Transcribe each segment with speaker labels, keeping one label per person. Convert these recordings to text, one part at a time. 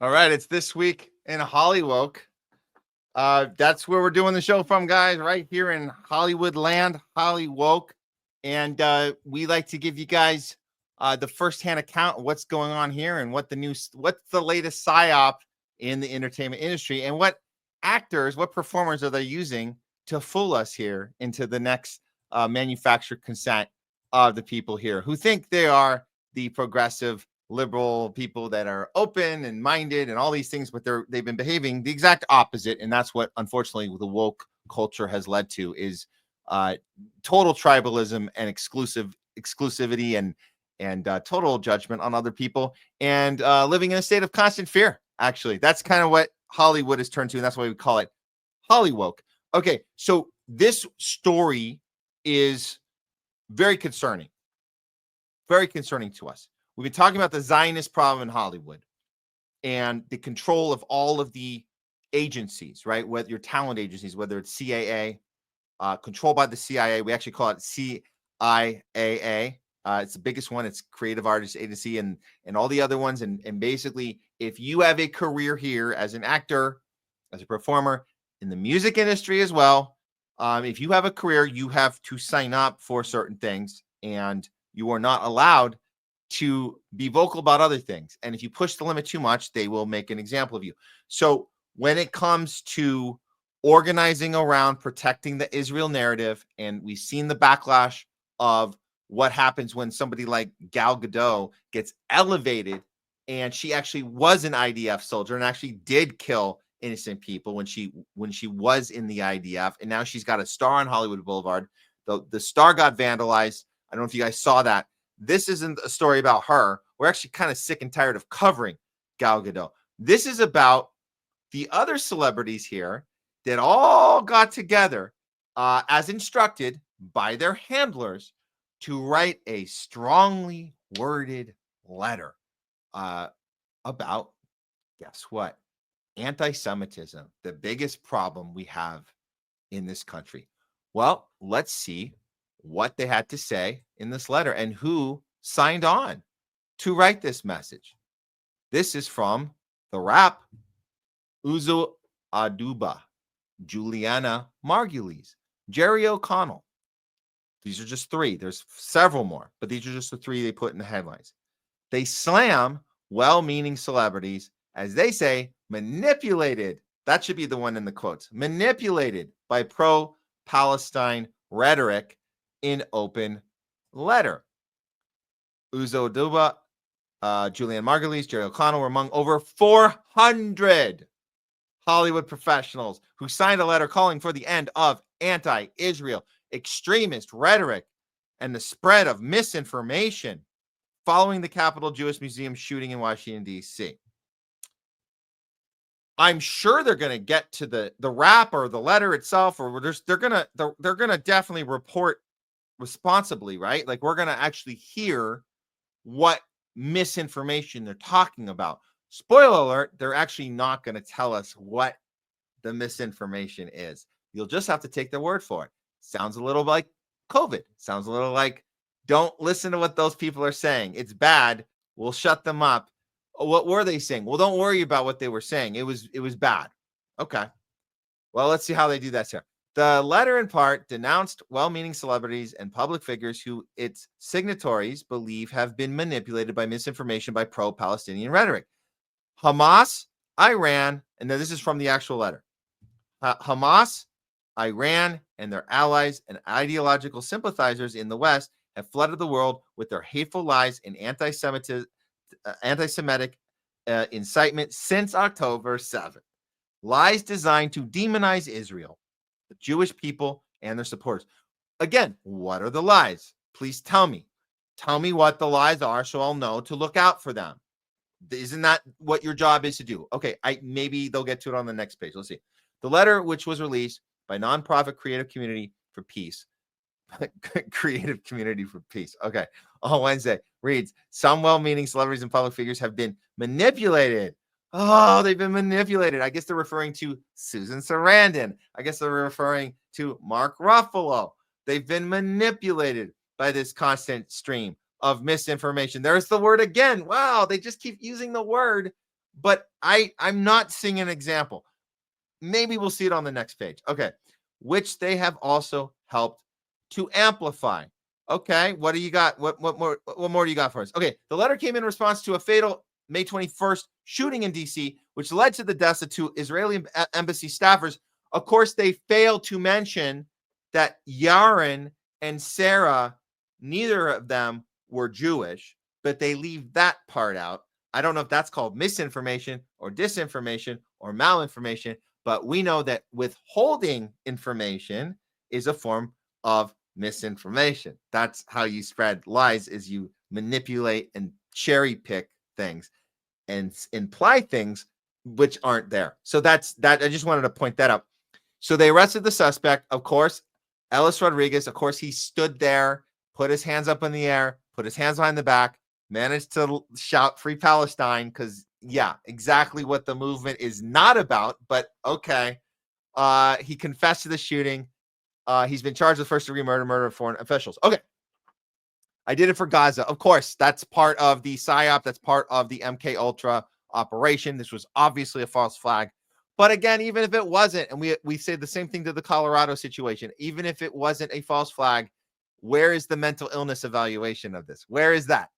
Speaker 1: All right, it's this week in HOLLYWOKE. That's where we're doing the show from, guys, right here in Hollywood land, HOLLYWOKE. And we like to give you guys the firsthand account of what's going on here and what's the latest psyop in the entertainment industry and what actors, what performers are they using to fool us here into the next manufactured consent of the people here who think they are the progressive liberal people that are open and minded and all these things, but they've been behaving the exact opposite. And that's what, unfortunately, the woke culture has led to is total tribalism and exclusivity and total judgment on other people and living in a state of constant fear. Actually, that's kind of what Hollywood has turned to, and that's why we call it HOLLYWOKE. Okay, so this story is very concerning to us. We've been talking about the Zionist problem in Hollywood and the control of all of the agencies, right? Whether your talent agencies, whether it's CAA, controlled by the CIA. We actually call it CIAA. It's the biggest one. It's Creative Artists Agency and all the other ones. And basically, if you have a career here as an actor, as a performer, in the music industry as well, if you have a career, you have to sign up for certain things, and you are not allowed to be vocal about other things. And if you push the limit too much, they will make an example of you. So when it comes to organizing around protecting the Israel narrative, and we've seen the backlash of what happens when somebody like Gal Gadot gets elevated, and she actually was an IDF soldier and actually did kill innocent people when she was in the IDF, and now she's got a star on Hollywood Boulevard. The star got vandalized. I don't know if you guys saw that. This isn't a story about her. We're actually kind of sick and tired of covering Gal Gadot. This is about the other celebrities here that all got together as instructed by their handlers to write a strongly worded letter about, guess what? Anti-Semitism, the biggest problem we have in this country. Well, let's see what they had to say in this letter and who signed on to write this message. This is from the rap Uzo Aduba, Julianna Margulies, Jerry O'Connell. These are just three. There's several more, but these are just the three they put in the headlines. They slam well-meaning celebrities, as they say, manipulated. That should be the one in the quotes. Manipulated by pro-Palestine rhetoric in open letter. Uzo Aduba, Julianna Margulies, Jerry O'Connell were among over 400 Hollywood professionals who signed a letter calling for the end of anti-Israel extremist rhetoric and the spread of misinformation following the Capitol Jewish Museum shooting in Washington, D.C. I'm sure they're going to get to the rap or the letter itself, or they're going to definitely report responsibly, right? Like, we're going to actually hear what misinformation they're talking about. Spoiler alert, they're actually not going to tell us what the misinformation is. You'll just have to take their word for it. Sounds a little like COVID. Sounds a little like, don't listen to what those people are saying. It's bad. We'll shut them up. What were they saying? Well, don't worry about what they were saying. It was bad. Okay. Well, let's see how they do that here. The letter, in part, denounced well-meaning celebrities and public figures who its signatories believe have been manipulated by misinformation by pro-Palestinian rhetoric. Hamas, Iran, and now this is from the actual letter. Hamas, Iran, and their allies and ideological sympathizers in the West have flooded the world with their hateful lies and anti-Semitic incitement since October 7th. Lies designed to demonize Israel, the Jewish people, and their supporters. Again, what are the lies? Please tell me. Tell me what the lies are so I'll know to look out for them. Isn't that what your job is to do? Okay, maybe they'll get to it on the next page. Let's see. The letter, which was released by nonprofit Creative Community for Peace, Creative Community for Peace, okay, on Wednesday, reads, some well-meaning celebrities and public figures have been manipulated. Oh, they've been manipulated. I guess they're referring to Susan Sarandon. I guess they're referring to Mark Ruffalo. They've been manipulated by this constant stream of misinformation. There's the word again. Wow, they just keep using the word, but I'm not seeing an example. Maybe we'll see it on the next page. Okay. Which they have also helped to amplify. Okay. What do you got? What more do you got for us? Okay. The letter came in response to a fatal May 21st shooting in DC, which led to the deaths of 2 Israeli embassy staffers. Of course, they failed to mention that Yaron and Sarah, neither of them were Jewish, but they leave that part out. I don't know if that's called misinformation or disinformation or malinformation, but we know that withholding information is a form of misinformation. That's how you spread lies, is you manipulate and cherry pick things and imply things which aren't there. So that's that. I just wanted to point that out. So they arrested the suspect, of course, Ellis Rodriguez. Of course, he stood there, put his hands up in the air, put his hands behind the back, managed to shout "Free Palestine," because yeah, exactly what the movement is not about. But okay, he confessed to the shooting. He's been charged with first-degree murder of foreign officials. Okay, I did it for Gaza. Of course, that's part of the PSYOP. That's part of the MK Ultra operation. This was obviously a false flag. But again, even if it wasn't, and we say the same thing to the Colorado situation, even if it wasn't a false flag, where is the mental illness evaluation of this? Where is that?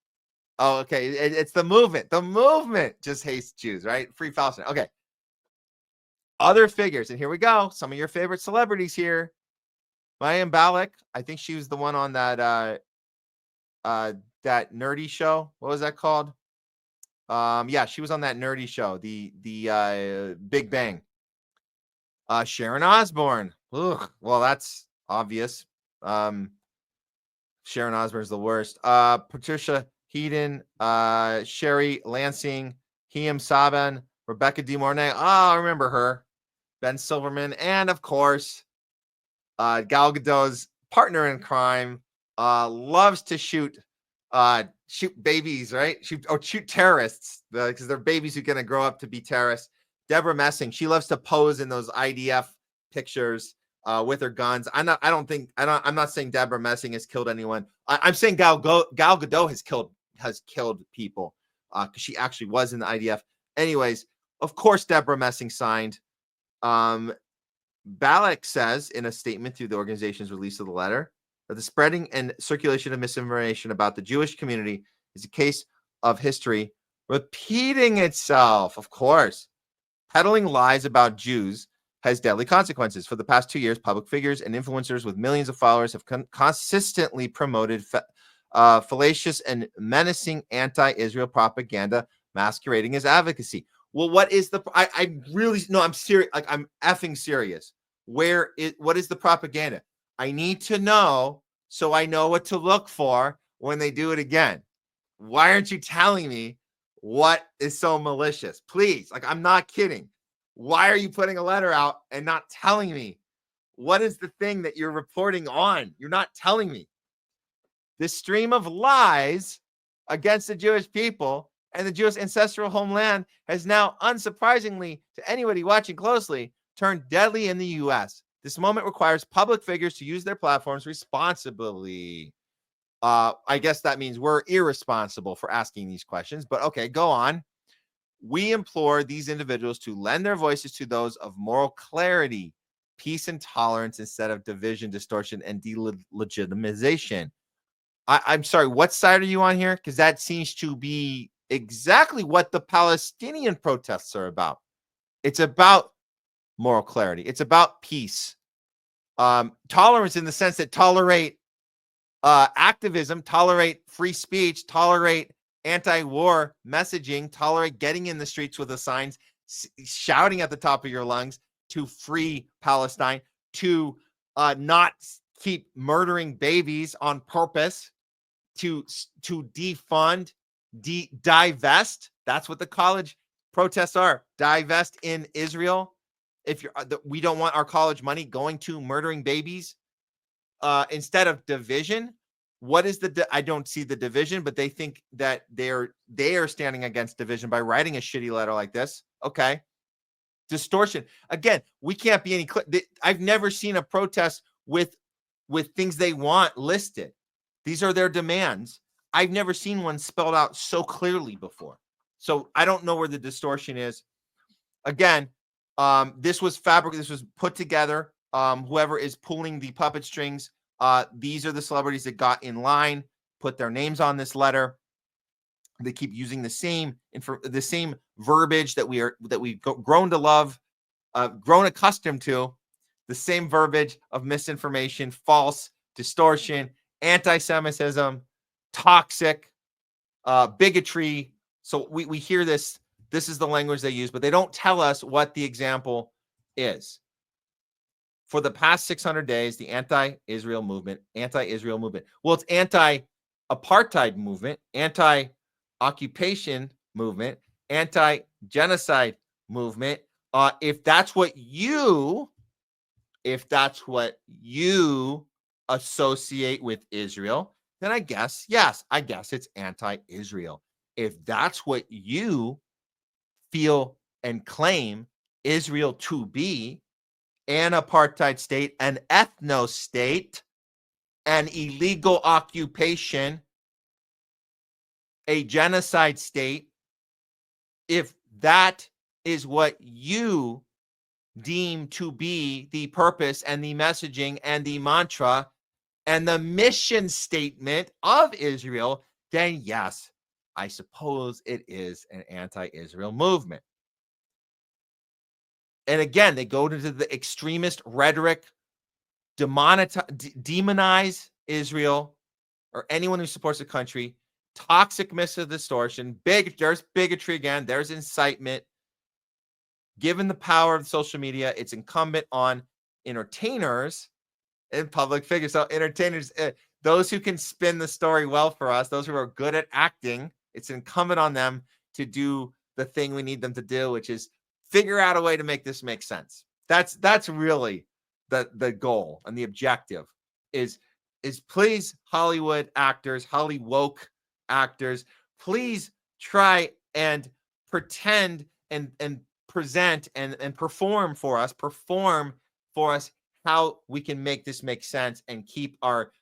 Speaker 1: Oh, okay. It's the movement. The movement just hates Jews, right? Free Palestine. Okay. Other figures. And here we go. Some of your favorite celebrities here. Mayim Balak. I think she was the one on that that nerdy show. What was that called? Yeah, she was on that nerdy show, the Big Bang. Sharon Osbourne. Ugh, well, that's obvious. Sharon Osbourne's the worst. Patricia Heaton, Sherry Lansing, Hiem Saban, Rebecca De Mornay. Oh, I remember her. Ben Silverman, and of course, Gal Gadot's partner in crime, loves to shoot babies, right? Shoot terrorists, because they're babies who are going to grow up to be terrorists. Deborah Messing, she loves to pose in those IDF pictures with her guns. I'm not saying Deborah Messing has killed anyone. I'm saying Gal Gadot has killed people because she actually was in the IDF. Anyways, of course, Deborah Messing signed. Balak says in a statement through the organization's release of the letter that the spreading and circulation of misinformation about the Jewish community is a case of history repeating itself. Of course, peddling lies about Jews has deadly consequences. For the past 2 years, public figures and influencers with millions of followers have consistently promoted fallacious and menacing anti-Israel propaganda masquerading as advocacy. Well, what is the? I really no. I'm serious. Like, I'm effing serious. What is the propaganda? I need to know so I know what to look for when they do it again. Why aren't you telling me what is so malicious? Please, like, I'm not kidding. Why are you putting a letter out and not telling me what is the thing that you're reporting on? You're not telling me. This stream of lies against the Jewish people and the Jewish ancestral homeland has now, unsurprisingly to anybody watching closely, turned deadly in the U.S. This moment requires public figures to use their platforms responsibly. I guess that means we're irresponsible for asking these questions, but okay, go on. We implore these individuals to lend their voices to those of moral clarity, peace, and tolerance instead of division, distortion, and delegitimization. I'm sorry, what side are you on here? Because that seems to be exactly what the Palestinian protests are about. It's about moral clarity. It's about peace. Tolerance in the sense that tolerate activism, tolerate free speech, tolerate anti-war messaging, tolerate getting in the streets with the signs, shouting at the top of your lungs to free Palestine, to not keep murdering babies on purpose, to defund, divest. That's what the college protests are. Divest in Israel. If we don't want our college money going to murdering babies instead of division. What is I don't see the division, but they think that they are standing against division by writing a shitty letter like this. Okay. Distortion. Again, we can't be any I've never seen a protest with things they want listed. These are their demands. I've never seen one spelled out so clearly before. So I don't know where the distortion is. Again, this was put together. Whoever is pulling the puppet strings, these are the celebrities that got in line, put their names on this letter. They keep using the same verbiage that we've grown to love, grown accustomed to, the same verbiage of misinformation, false, distortion, anti-Semitism, toxic, bigotry. So we hear this. This is the language they use, but they don't tell us what the example is. For the past 600 days, the anti-Israel movement. Well, it's anti-apartheid movement, anti-occupation movement, anti-genocide movement. If that's what you associate with Israel, then I guess it's anti-Israel. If that's what you feel and claim Israel to be, an apartheid state, an ethno state, an illegal occupation, a genocide state, if that is what you deem to be the purpose and the messaging and the mantra and the mission statement of Israel, then yes, I suppose it is an anti-Israel movement. And again, they go into the extremist rhetoric, demonize Israel or anyone who supports the country, toxic distortion, there's bigotry again, there's incitement. Given the power of social media, it's incumbent on entertainers and public figures. So entertainers, those who can spin the story well for us, those who are good at acting, it's incumbent on them to do the thing we need them to do, which is figure out a way to make this make sense. That's really the goal and the objective is please, Hollywood actors, HOLLYWOKE actors, please try and pretend and present and perform for us how we can make this make sense and keep our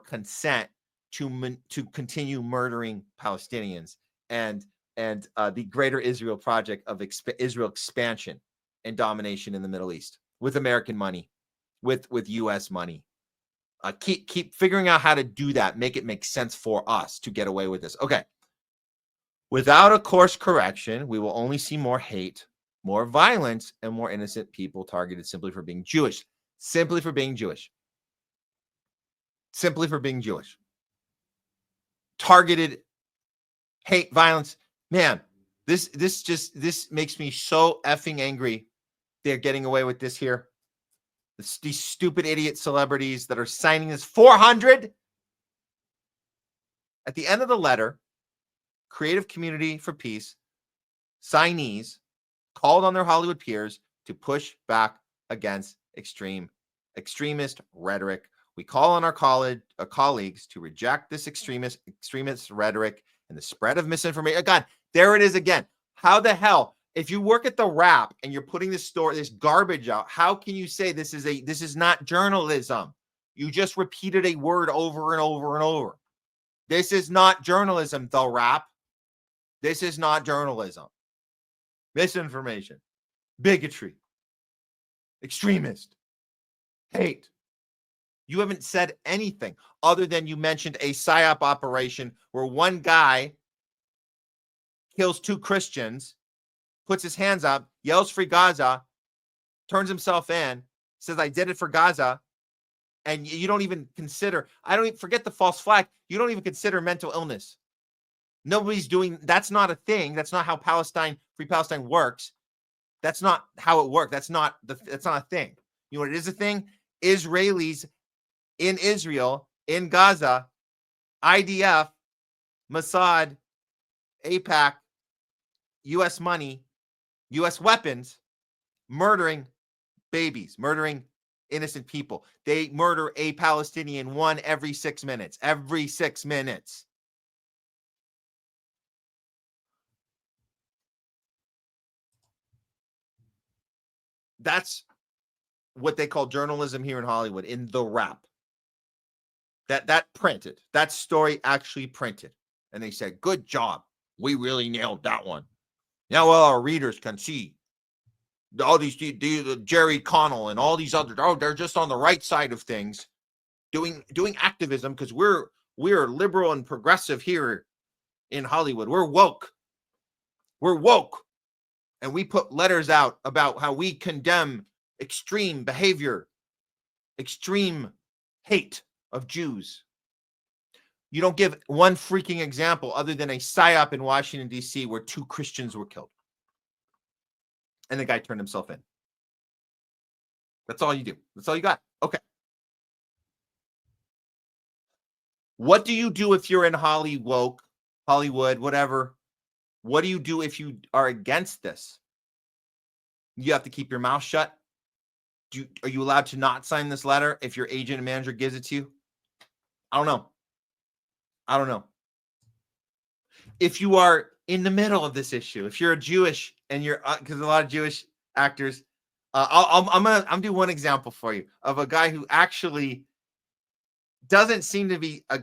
Speaker 1: consent to continue murdering Palestinians and the Greater Israel Project of Israel expansion and domination in the Middle East with American money, with U.S. money. Keep figuring out how to do that. Make it make sense for us to get away with this. Okay. Without a course correction, we will only see more hate, more violence, and more innocent people targeted simply for being Jewish. Simply for being Jewish. Simply for being Jewish. Targeted hate, violence. Man, this makes me so effing angry. They're getting away with this here. These stupid idiot celebrities that are signing this 400. At the end of the letter, Creative Community for Peace signees called on their Hollywood peers to push back against extremist rhetoric. We call on our colleagues to reject this extremist rhetoric and the spread of misinformation. God, there it is again. How the hell, if you work at the Wrap and you're putting this garbage out, how can you say this is not journalism? You just repeated a word over and over and over. This is not journalism, the Wrap. This is not journalism. Misinformation, bigotry, extremist, hate. You haven't said anything other than you mentioned a PSYOP operation where one guy kills two Christians, puts his hands up, yells free Gaza, turns himself in, says, I did it for Gaza. And you don't even consider, forget the false flag. You don't even consider mental illness. Nobody's doing, that's not a thing. That's not how Free Palestine works. That's not how it works. That's not a thing. You know what it is a thing? Israelis in Israel, in Gaza, IDF, Mossad, AIPAC, U.S. money, U.S. weapons, murdering babies, murdering innocent people. They murder a Palestinian one every 6 minutes. Every 6 minutes. That's what they call journalism here in Hollywood, in the Wrap. That printed. That story actually printed. And they said, good job. We really nailed that one. Now all our readers can see all these Jerry Connell and all these others. Oh, they're just on the right side of things, doing activism because we're liberal and progressive here in Hollywood. We're woke. And we put letters out about how we condemn extreme behavior, extreme hate of Jews. You don't give one freaking example other than a psyop in Washington, D.C. where 2 Christians were killed. And the guy turned himself in. That's all you do. That's all you got. Okay. What do you do if you're in Hollywood, whatever? What do you do if you are against this? You have to keep your mouth shut. Are you allowed to not sign this letter if your agent and manager gives it to you? I don't know. If you are in the middle of this issue, if you're a Jewish and you're, because a lot of Jewish actors, I'm do one example for you of a guy who actually doesn't seem to be a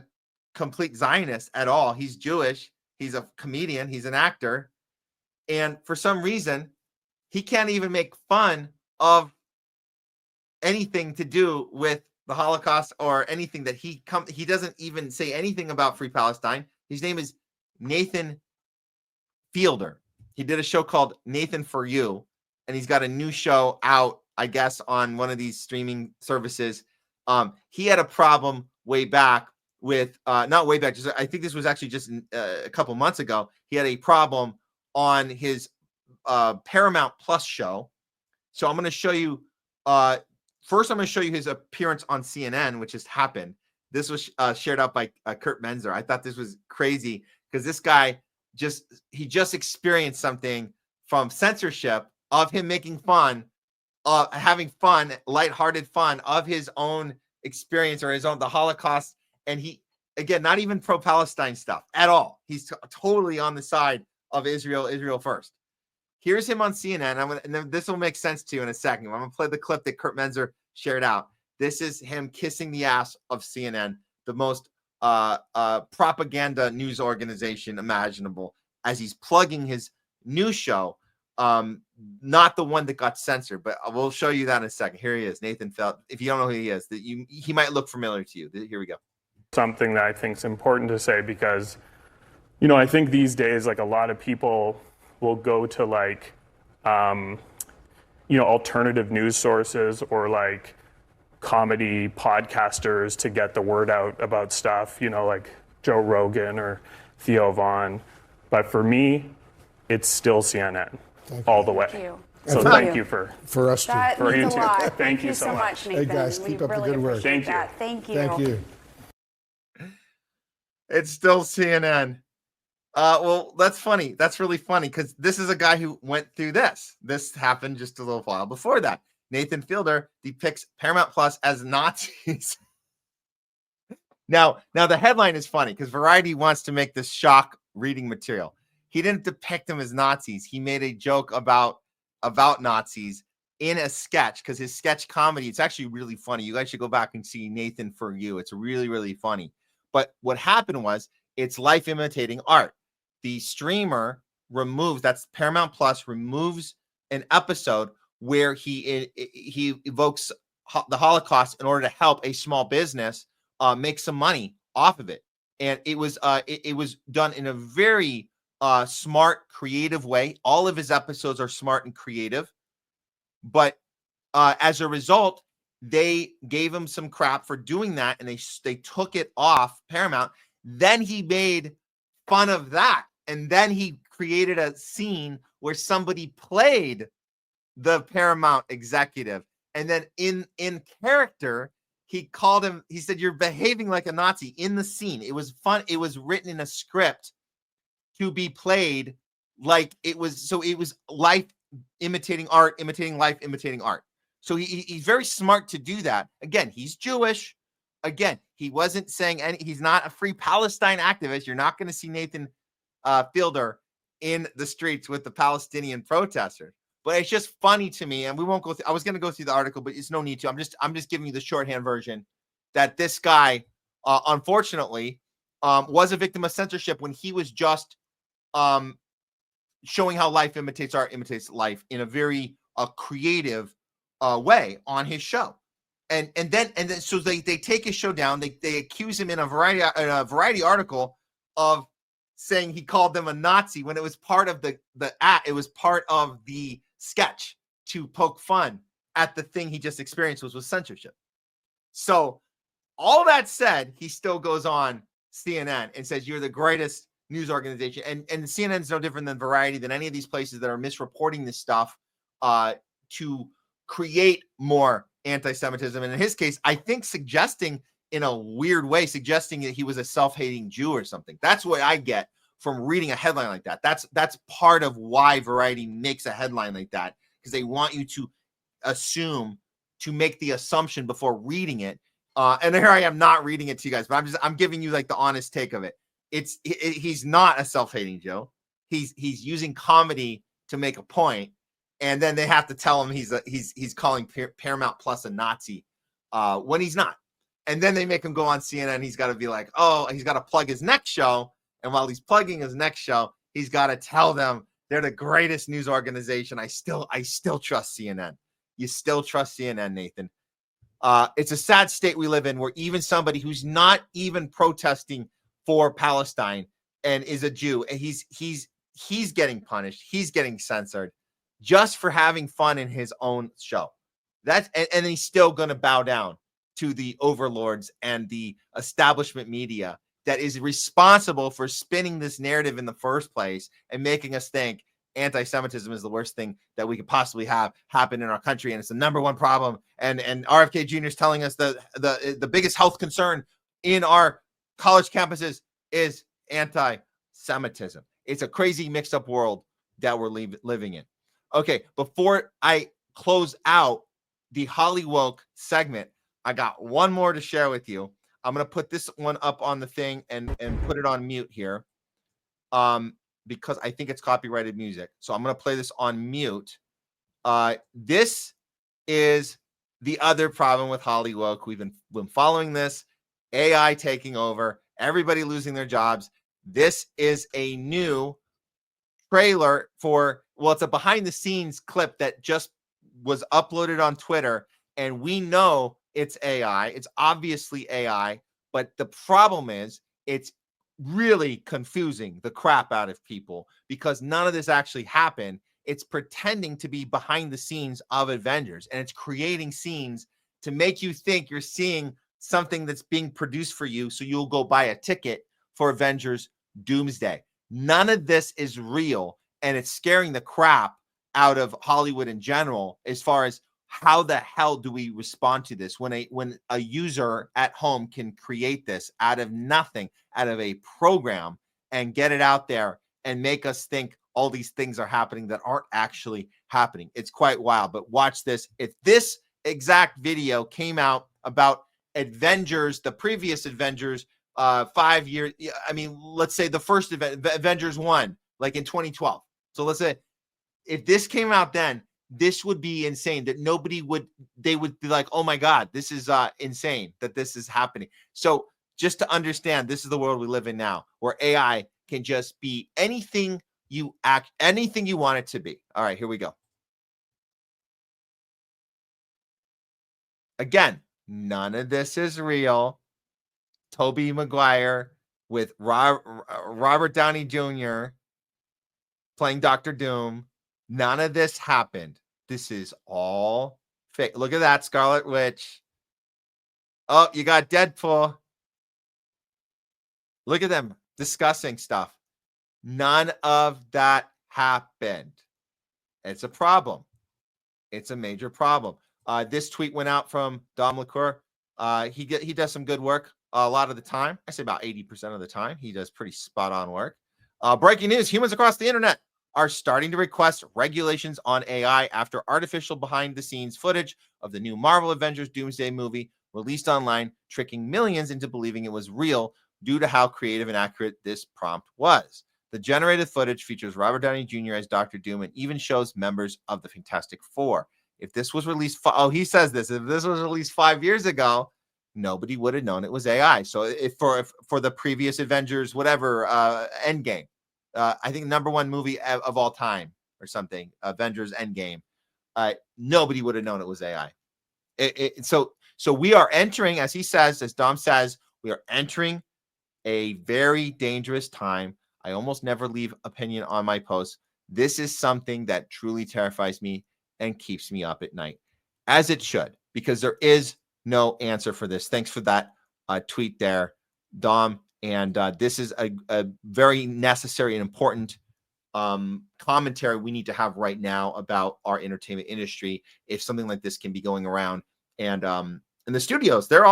Speaker 1: complete Zionist at all. He's Jewish. He's a comedian. He's an actor. And for some reason, he can't even make fun of anything to do with the Holocaust or anything that he doesn't even say anything about Free Palestine. His name is Nathan Fielder. He did a show called Nathan for You, and he's got a new show out, I guess, on one of these streaming services. He had a problem way back with, not way back, just I think this was actually just a couple months ago. He had a problem on his Paramount Plus show. So I'm going to show you, first I'm going to show you his appearance on CNN, which just happened. This was shared out by Kurt Menzer. I thought this was crazy because this guy just experienced something from censorship of him making fun, having fun, lighthearted fun of his own experience or the Holocaust. And he, again, not even pro-Palestine stuff at all. He's totally on the side of Israel first. Here's him on CNN. And this will make sense to you in a second. I'm going to play the clip that Kurt Menzer shared out. This is him kissing the ass of CNN, the most propaganda news organization imaginable, as he's plugging his new show, not the one that got censored, but we'll show you that in a second. Here he is, Nathan Feld. If you don't know who he is, he might look familiar to you. Here we go.
Speaker 2: Something that I think is important to say because, you know, I think these days, like a lot of people will go to like, you know, alternative news sources or like comedy podcasters to get the word out about stuff, you know, like Joe Rogan or Theo Vaughn. But for me, it's still CNN all the way.
Speaker 3: Thank you.
Speaker 2: So thank you for
Speaker 3: us
Speaker 2: that
Speaker 3: for
Speaker 2: means
Speaker 3: you
Speaker 2: a
Speaker 3: too.
Speaker 2: lot. Thank you
Speaker 3: so much, Nathan.
Speaker 4: Hey guys, keep up the good work.
Speaker 2: Thank you.
Speaker 3: Thank you.
Speaker 4: Thank you.
Speaker 1: It's still CNN. Well, that's funny. That's really funny because this is a guy who went through this. This happened just a little while before that. Nathan Fielder depicts Paramount Plus as Nazis. Now the headline is funny because Variety wants to make this shock reading material. He didn't depict them as Nazis. He made a joke about Nazis in a sketch because his sketch comedy, it's actually really funny. You guys should go back and see Nathan for You. It's really, really funny. But what happened was it's life imitating art. The streamer removes, that's Paramount Plus, removes an episode where he evokes the Holocaust in order to help a small business make some money off of it. And it was done in a very smart, creative way. All of his episodes are smart and creative. But as a result, they gave him some crap for doing that, and they took it off Paramount. Then he made fun of that, and then he created a scene where somebody played the Paramount executive, and then in character, he called him. He said, "You're behaving like a Nazi" in the scene. It was fun. It was written in a script to be played like it was. So it was life imitating art, imitating life, imitating art. So he's very smart to do that. Again, he's Jewish. Again, he wasn't saying he's not a Free Palestine activist. You're not going to see Nathan Fielder in the streets with the Palestinian protesters. But it's just funny to me, and we won't go through. I was going to go through the article, but it's no need to. I'm just giving you the shorthand version that this guy, unfortunately, was a victim of censorship when he was just showing how life imitates art, imitates life in a very creative way on his show. And then so they take his show down. They accuse him in a variety article of saying he called them a Nazi when it was part of the act. It was part of the sketch to poke fun at the thing he just experienced, was censorship. So all that said, he still goes on CNN and says, you're the greatest news organization. And CNN is no different than Variety, than any of these places that are misreporting this stuff to create more anti-Semitism. And in his case, I think suggesting in a weird way, suggesting that he was a self-hating Jew or something. That's what I get from reading a headline like that. That's part of why Variety makes a headline like that, because they want you to assume, to make the assumption before reading it. And here I am not reading it to you guys, but I'm giving you like the honest take of it. He's not a self-hating Jew. He's using comedy to make a point, and then they have to tell him he's calling Paramount Plus a Nazi when he's not. And then they make him go on CNN. He's got to be like, oh, he's got to plug his next show. And while he's plugging his next show, he's got to tell them they're the greatest news organization. I still trust CNN. You still trust CNN, Nathan. It's a sad state we live in, where even somebody who's not even protesting for Palestine and is a Jew, and he's getting punished. He's getting censored just for having fun in his own show. And he's still going to bow down to the overlords and the establishment media that is responsible for spinning this narrative in the first place and making us think anti-Semitism is the worst thing that we could possibly have happen in our country, and it's the number one problem. And RFK Jr. is telling us the biggest health concern in our college campuses is anti-Semitism. It's a crazy mixed up world that we're living in. Okay, before I close out the HOLLYWOKE segment, I got one more to share with you. I'm going to put this one up on the thing and put it on mute here. Because I think it's copyrighted music. So I'm going to play this on mute. This is the other problem with HOLLYWOKE. We've been following this. AI taking over, everybody losing their jobs. This is a new trailer for, well, it's a behind the scenes clip that just was uploaded on Twitter. And we know it's AI. It's obviously AI. But the problem is it's really confusing the crap out of people, because none of this actually happened. It's pretending to be behind the scenes of Avengers, and it's creating scenes to make you think you're seeing something that's being produced for you, so you'll go buy a ticket for Avengers Doomsday. None of this is real, and it's scaring the crap out of Hollywood in general, as far as how the hell do we respond to this when a user at home can create this out of nothing, out of a program, and get it out there and make us think all these things are happening that aren't actually happening. It's quite wild. But watch this. If this exact video came out about Avengers, the previous Avengers, 5 years, I mean, let's say the first Avengers 1, like in 2012. So let's say if this came out then, this would be insane. That they would be like, oh my God, this is insane that this is happening. So just to understand, this is the world we live in now, where AI can just be anything you want it to be. All right, here we go. Again, none of this is real. Tobey Maguire with Robert Downey Jr. playing Dr. Doom. None of this happened. This is all fake. Look at that, Scarlet Witch. Oh, you got Deadpool. Look at them discussing stuff. None of that happened. It's a problem. It's a major problem. This tweet went out from Dom LaCour. He does some good work a lot of the time. I say about 80% of the time. He does pretty spot on work. Breaking news: humans across the internet are starting to request regulations on AI after artificial behind-the-scenes footage of the new Marvel Avengers Doomsday movie released online, tricking millions into believing it was real due to how creative and accurate this prompt was. The generated footage features Robert Downey Jr. as Dr. Doom and even shows members of the Fantastic Four. If this was released, he says this, if this was released 5 years ago, nobody would have known it was AI. So if for the previous Avengers, whatever, Endgame, I think #1 movie of all time or something, Avengers Endgame. Nobody would have known it was AI. So we are entering, as he says, as Dom says, we are entering a very dangerous time. I almost never leave opinion on my posts. This is something that truly terrifies me and keeps me up at night, as it should, because there is no answer for this. Thanks for that tweet there, Dom. And this is a very necessary and important commentary we need to have right now about our entertainment industry. If something like this can be going around, and the studios, they're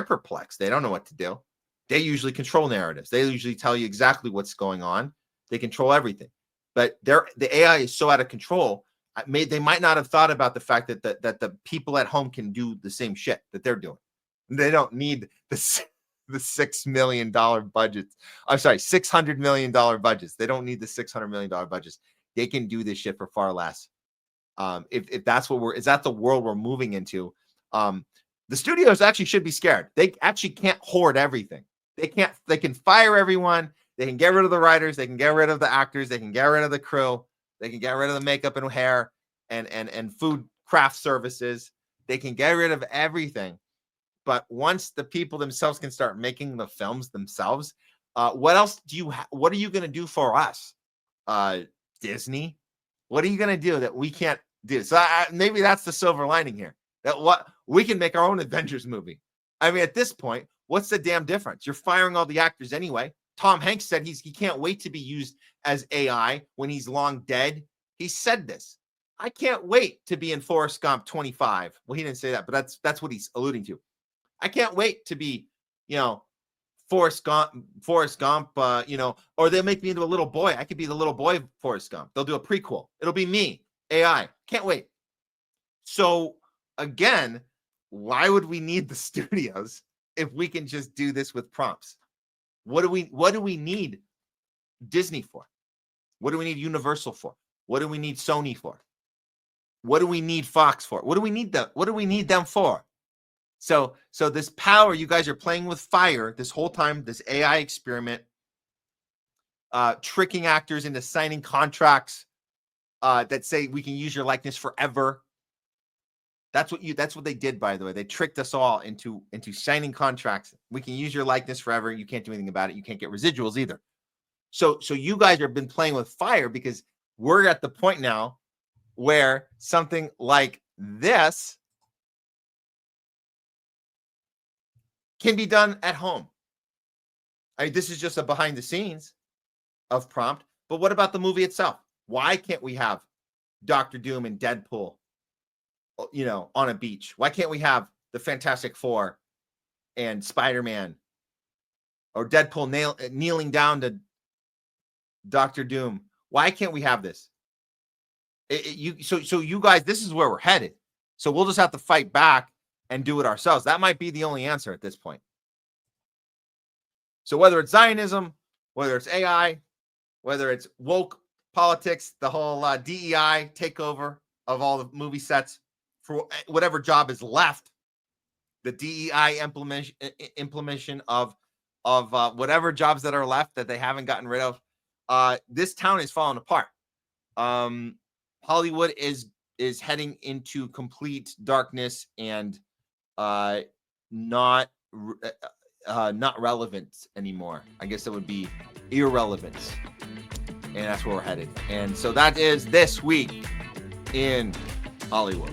Speaker 1: perplexed. They don't know what to do. They usually control narratives. They usually tell you exactly what's going on. They control everything. But the AI is so out of control. They might not have thought about the fact that the people at home can do the same shit that they're doing. They don't need the $6 million budgets. I'm sorry, $600 million budgets. They don't need the $600 million budgets. They can do this shit for far less. If that's is that the world we're moving into? The studios actually should be scared. They actually can't hoard everything. They can fire everyone. They can get rid of the writers. They can get rid of the actors. They can get rid of the crew. They can get rid of the makeup and hair and food craft services. They can get rid of everything. But once the people themselves can start making the films themselves, what else what are you going to do for us? Disney? What are you going to do that we can't do? So maybe that's the silver lining here. That we can make our own Avengers movie. I mean, at this point, what's the damn difference? You're firing all the actors anyway. Tom Hanks said he can't wait to be used as AI when he's long dead. He said this. I can't wait to be in Forrest Gump 25. Well, he didn't say that, but that's what he's alluding to. I can't wait to be, Forrest Gump, or they'll make me into a little boy. I could be the little boy of Forrest Gump. They'll do a prequel. It'll be me, AI. Can't wait. So again, why would we need the studios if we can just do this with prompts? What do we need Disney for? What do we need Universal for? What do we need Sony for? What do we need Fox for? What do we need them for? So this power, you guys are playing with fire this whole time, this AI experiment, tricking actors into signing contracts that say we can use your likeness forever. That's what they did, by the way. They tricked us all into signing contracts. We can use your likeness forever. You can't do anything about it. You can't get residuals either. So you guys have been playing with fire because we're at the point now where something like this can be done at home. I mean, this is just a behind the scenes of prompt, but what about the movie itself? Why can't we have Dr. Doom and Deadpool, on a beach? Why can't we have the Fantastic Four and Spider-Man, or Deadpool kneeling down to Dr. Doom? Why can't we have this? So you guys, this is where we're headed. So we'll just have to fight back and do it ourselves. That might be the only answer at this point. So whether it's Zionism, whether it's AI, whether it's woke politics, the whole DEI takeover of all the movie sets, for whatever job is left, the DEI implementation of whatever jobs that are left that they haven't gotten rid of, this town is falling apart. Hollywood is heading into complete darkness and not relevant anymore. I guess it would be irrelevance, and that's where we're headed. And so that is this week in Hollywook.